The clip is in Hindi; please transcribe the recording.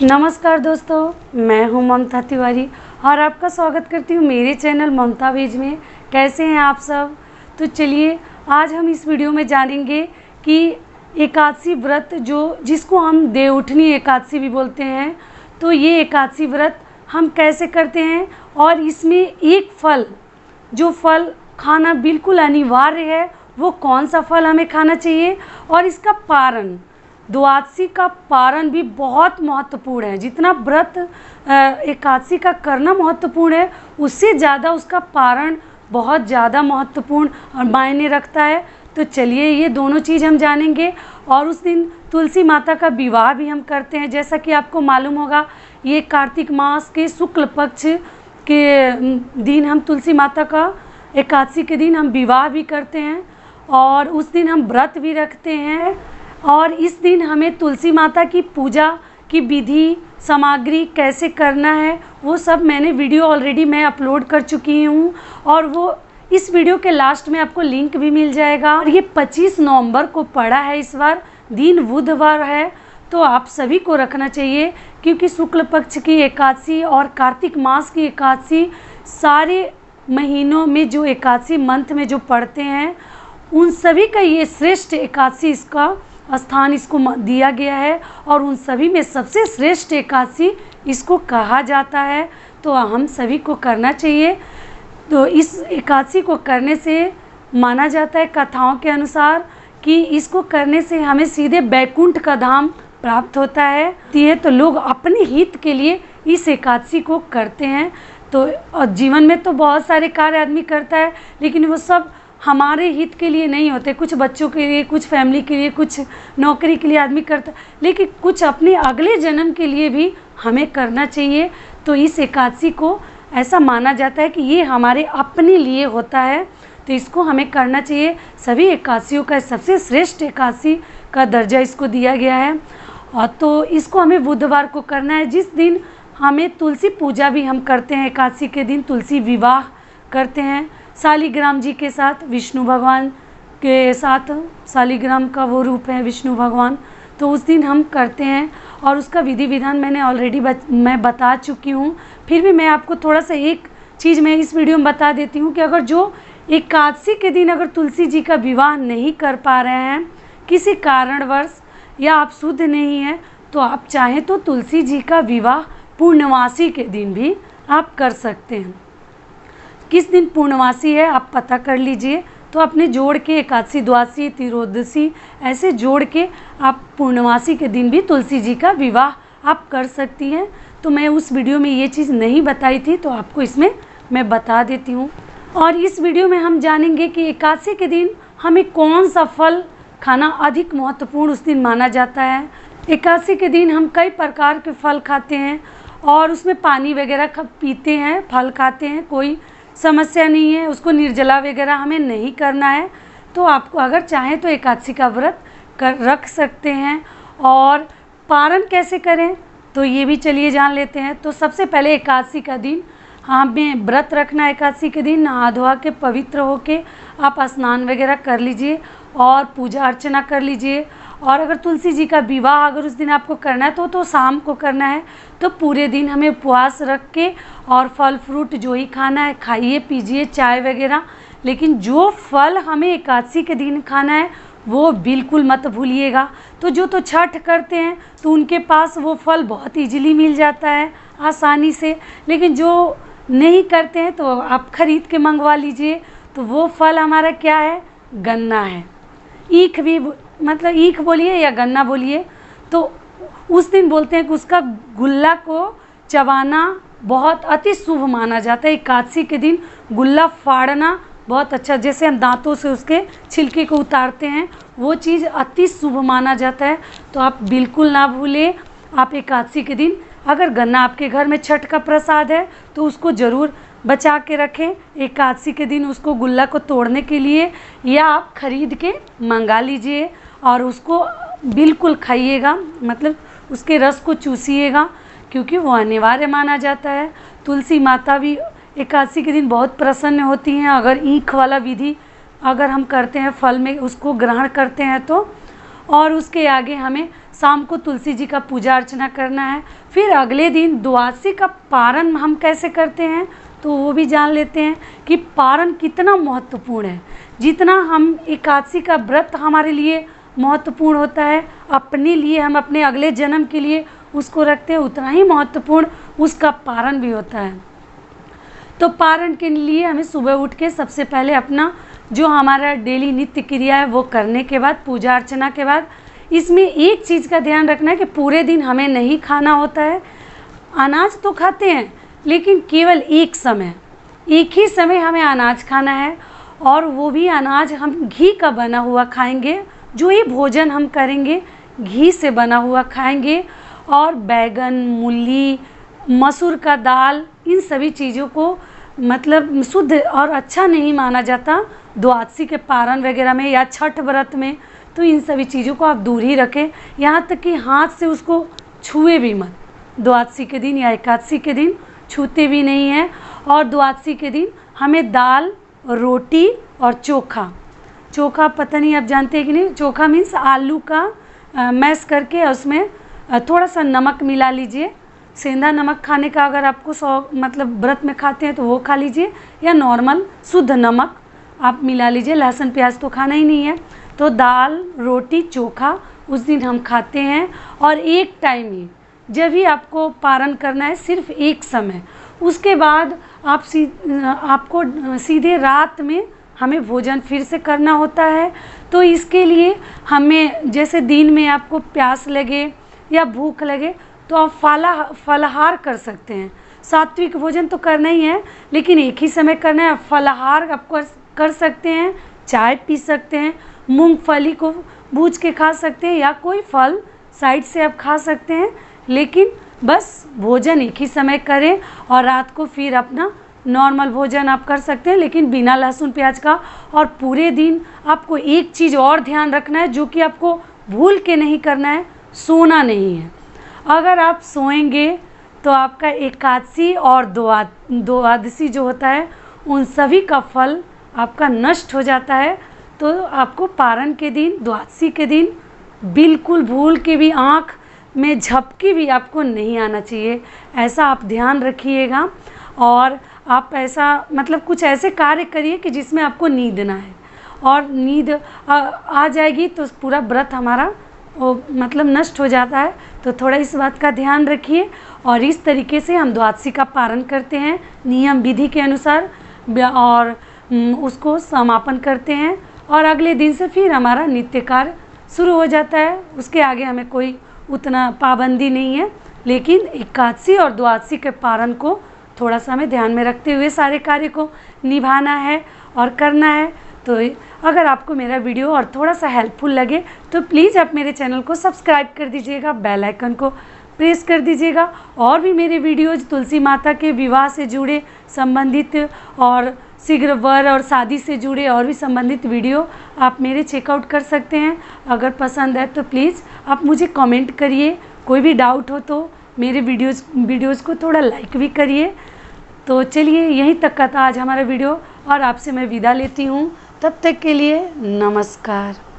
नमस्कार दोस्तों, मैं हूं ममता तिवारी और आपका स्वागत करती हूं मेरे चैनल ममता वेज में। कैसे हैं आप सब? तो चलिए आज हम इस वीडियो में जानेंगे कि एकादशी व्रत जिसको हम देवउठनी एकादशी भी बोलते हैं, तो ये एकादशी व्रत हम कैसे करते हैं और इसमें एक फल जो फल खाना बिल्कुल अनिवार्य है वो कौन सा फल हमें खाना चाहिए, और इसका पारण द्वादशी का पारण भी बहुत महत्वपूर्ण है। जितना व्रत एकादशी का करना महत्वपूर्ण है, उससे ज़्यादा उसका पारण बहुत ज़्यादा महत्वपूर्ण और मायने रखता है। तो चलिए ये दोनों चीज़ हम जानेंगे। और उस दिन तुलसी माता का विवाह भी हम करते हैं। जैसा कि आपको मालूम होगा, ये कार्तिक मास के शुक्ल पक्ष के दिन हम तुलसी माता का एकादशी के दिन हम विवाह भी करते हैं और उस दिन हम व्रत भी रखते हैं। और इस दिन हमें तुलसी माता की पूजा की विधि सामग्री कैसे करना है वो सब मैंने वीडियो ऑलरेडी मैं अपलोड कर चुकी हूँ, और वो इस वीडियो के लास्ट में आपको लिंक भी मिल जाएगा। और ये 25 नवंबर को पड़ा है, इस बार दिन बुधवार है, तो आप सभी को रखना चाहिए क्योंकि शुक्ल पक्ष की एकादशी और कार्तिक मास की एकादशी सारे महीनों में जो एकादशी मंथ में जो पढ़ते हैं उन सभी का ये श्रेष्ठ एकादशी इसका स्थान इसको दिया गया है, और उन सभी में सबसे श्रेष्ठ एकादशी इसको कहा जाता है। तो हम सभी को करना चाहिए। तो इस एकादशी को करने से माना जाता है कथाओं के अनुसार कि इसको करने से हमें सीधे बैकुंठ का धाम प्राप्त होता है। तो लोग अपने हित के लिए इस एकादशी को करते हैं। तो जीवन में तो बहुत सारे कार्य आदमी करता है, लेकिन वो सब हमारे हित के लिए नहीं होते। कुछ बच्चों के लिए, कुछ फैमिली के लिए, कुछ नौकरी के लिए आदमी करता है, लेकिन कुछ अपने अगले जन्म के लिए भी हमें करना चाहिए। तो इस एकादशी को ऐसा माना जाता है कि ये हमारे अपने लिए होता है, तो इसको हमें करना चाहिए। सभी एकादशियों का सबसे श्रेष्ठ एकादशी का दर्जा इसको दिया गया है। और तो इसको हमें बुधवार को करना है, जिस दिन हमें तुलसी पूजा भी हम करते हैं। एकादशी के दिन तुलसी विवाह करते हैं शालिग्राम जी के साथ, विष्णु भगवान के साथ। शालिग्राम का वो रूप है विष्णु भगवान, तो उस दिन हम करते हैं। और उसका विधि विधान मैंने ऑलरेडी मैं बता चुकी हूँ। फिर भी मैं आपको थोड़ा सा एक चीज़ मैं इस वीडियो में बता देती हूँ कि अगर जो एकादशी के दिन अगर तुलसी जी का विवाह नहीं कर पा रहे हैं किसी कारणवश, या आप शुद्ध नहीं हैं, तो आप चाहें तो तुलसी जी का विवाह पूर्णमासी के दिन भी आप कर सकते हैं। किस दिन पूर्णमासी है आप पता कर लीजिए, तो अपने जोड़ के एकादशी, द्वादशी, त्रियोदशी ऐसे जोड़ के आप पूर्णमासी के दिन भी तुलसी जी का विवाह आप कर सकती हैं। तो मैं उस वीडियो में ये चीज़ नहीं बताई थी, तो आपको इसमें मैं बता देती हूँ। और इस वीडियो में हम जानेंगे कि एकादशी के दिन हमें कौन सा फल खाना अधिक महत्वपूर्ण उस दिन माना जाता है। एकादशी के दिन हम कई प्रकार के फल खाते हैं और उसमें पानी वगैरह पीते हैं, फल खाते हैं, कोई समस्या नहीं है। उसको निर्जला वगैरह हमें नहीं करना है। तो आपको अगर चाहें तो एकादशी का व्रत रख सकते हैं। और पारण कैसे करें तो ये भी चलिए जान लेते हैं। तो सबसे पहले एकादशी का दिन हमें व्रत रखना है। एकादशी के दिन नहा धोआ के पवित्र होके आप स्नान वगैरह कर लीजिए और पूजा अर्चना कर लीजिए। और अगर तुलसी जी का विवाह अगर उस दिन आपको करना है तो शाम को करना है, तो पूरे दिन हमें उपवास रख के और फल फ्रूट जो ही खाना है खाइए, पीजिए, चाय वगैरह। लेकिन जो फल हमें एकादशी के दिन खाना है वो बिल्कुल मत भूलिएगा। तो छठ करते हैं तो उनके पास वो फल बहुत ईजिली मिल जाता है आसानी से, लेकिन जो नहीं करते हैं तो आप खरीद के मंगवा लीजिए। तो वो फल हमारा क्या है? गन्ना है। ईख भी, मतलब ईख बोलिए या गन्ना बोलिए। तो उस दिन बोलते हैं कि उसका गुल्ला को चबाना बहुत अति शुभ माना जाता है। एकादशी के दिन गुल्ला फाड़ना बहुत अच्छा, जैसे हम दांतों से उसके छिलके को उतारते हैं, वो चीज़ अति शुभ माना जाता है। तो आप बिल्कुल ना भूलें, आप एकादशी के दिन अगर गन्ना आपके घर में छठ का प्रसाद है तो उसको ज़रूर बचा के रखें एकादशी के दिन उसको गुल्ला को तोड़ने के लिए, या आप खरीद के मंगा लीजिए और उसको बिल्कुल खाइएगा, मतलब उसके रस को चूसिएगा, क्योंकि वो अनिवार्य माना जाता है। तुलसी माता भी एकादशी के दिन बहुत प्रसन्न होती हैं अगर ईख वाला विधि अगर हम करते हैं, फल में उसको ग्रहण करते हैं तो। और उसके आगे हमें शाम को तुलसी जी का पूजा अर्चना करना है। फिर अगले दिन द्वादशी का पारण हम कैसे करते हैं तो वो भी जान लेते हैं कि पारण कितना महत्वपूर्ण है। जितना हम एकादशी का व्रत हमारे लिए महत्वपूर्ण होता है, अपने लिए हम अपने अगले जन्म के लिए उसको रखते हैं, उतना ही महत्वपूर्ण उसका पारण भी होता है। तो पारण के लिए हमें सुबह उठ के सबसे पहले अपना जो हमारा डेली नित्य क्रिया है वो करने के बाद, पूजा अर्चना के बाद, इसमें एक चीज़ का ध्यान रखना है कि पूरे दिन हमें नहीं खाना होता है। अनाज तो खाते हैं लेकिन केवल एक ही समय हमें अनाज खाना है, और वो भी अनाज हम घी का बना हुआ खाएंगे। जो ये भोजन हम करेंगे घी से बना हुआ खाएंगे। और बैगन, मूली, मसूर का दाल, इन सभी चीज़ों को मतलब शुद्ध और अच्छा नहीं माना जाता द्वादशी के पारण वगैरह में या छठ व्रत में। तो इन सभी चीज़ों को आप दूर ही रखें, यहाँ तक कि हाथ से उसको छुए भी मत। द्वादशी के दिन या एकादशी के दिन छूते भी नहीं हैं। और द्वादशी के दिन हमें दाल, रोटी और चोखा पता नहीं आप जानते हैं कि नहीं, चोखा मीन्स आलू का मैश करके उसमें थोड़ा सा नमक मिला लीजिए। सेंधा नमक खाने का अगर आपको मतलब व्रत में खाते हैं तो वो खा लीजिए, या नॉर्मल शुद्ध नमक आप मिला लीजिए। लहसुन प्याज तो खाना ही नहीं है। तो दाल, रोटी, चोखा उस दिन हम खाते हैं। और एक टाइम ही, जब भी आपको पारण करना है, सिर्फ एक समय, उसके बाद आपको सीधे रात में हमें भोजन फिर से करना होता है। तो इसके लिए हमें जैसे दिन में आपको प्यास लगे या भूख लगे तो आप फलाहार कर सकते हैं। सात्विक भोजन तो करना ही है लेकिन एक ही समय करना है। फलाहार आप कर सकते हैं, चाय पी सकते हैं, मूंगफली को भूज के खा सकते हैं, या कोई फल साइड से आप खा सकते हैं। लेकिन बस भोजन एक ही समय करें, और रात को फिर अपना नॉर्मल भोजन आप कर सकते हैं लेकिन बिना लहसुन प्याज का। और पूरे दिन आपको एक चीज़ और ध्यान रखना है जो कि आपको भूल के नहीं करना है, सोना नहीं है। अगर आप सोएंगे तो आपका एकादशी और द्वादशी जो होता है उन सभी का फल आपका नष्ट हो जाता है। तो आपको पारण के दिन, द्वादशी के दिन बिल्कुल भूल के भी आँख में झपकी भी आपको नहीं आना चाहिए। ऐसा आप ध्यान रखिएगा। और आप ऐसा मतलब कुछ ऐसे कार्य करिए कि जिसमें आपको नींद ना आए, और नींद आ जाएगी तो पूरा व्रत हमारा वो मतलब नष्ट हो जाता है। तो थोड़ा इस बात का ध्यान रखिए। और इस तरीके से हम द्वादशी का पारण करते हैं नियम विधि के अनुसार, और उसको समापन करते हैं। और अगले दिन से फिर हमारा नित्य कार्य शुरू हो जाता है। उसके आगे हमें कोई उतना पाबंदी नहीं है, लेकिन एकादशी और द्वादशी के पारण को थोड़ा सा हमें ध्यान में रखते हुए सारे कार्य को निभाना है और करना है। तो अगर आपको मेरा वीडियो और थोड़ा सा हेल्पफुल लगे तो प्लीज़ आप मेरे चैनल को सब्सक्राइब कर दीजिएगा, बेल आइकन को प्रेस कर दीजिएगा। और भी मेरे वीडियोज़ तुलसी माता के विवाह से जुड़े संबंधित और शीघ्र वर और शादी से जुड़े और भी संबंधित वीडियो आप मेरे चेकआउट कर सकते हैं। अगर पसंद है तो प्लीज़ आप मुझे कमेंट करिए। कोई भी डाउट हो तो मेरे वीडियोज़ को थोड़ा लाइक भी करिए। तो चलिए, यहीं तक का था आज हमारा वीडियो, और आपसे मैं विदा लेती हूँ। तब तक के लिए नमस्कार।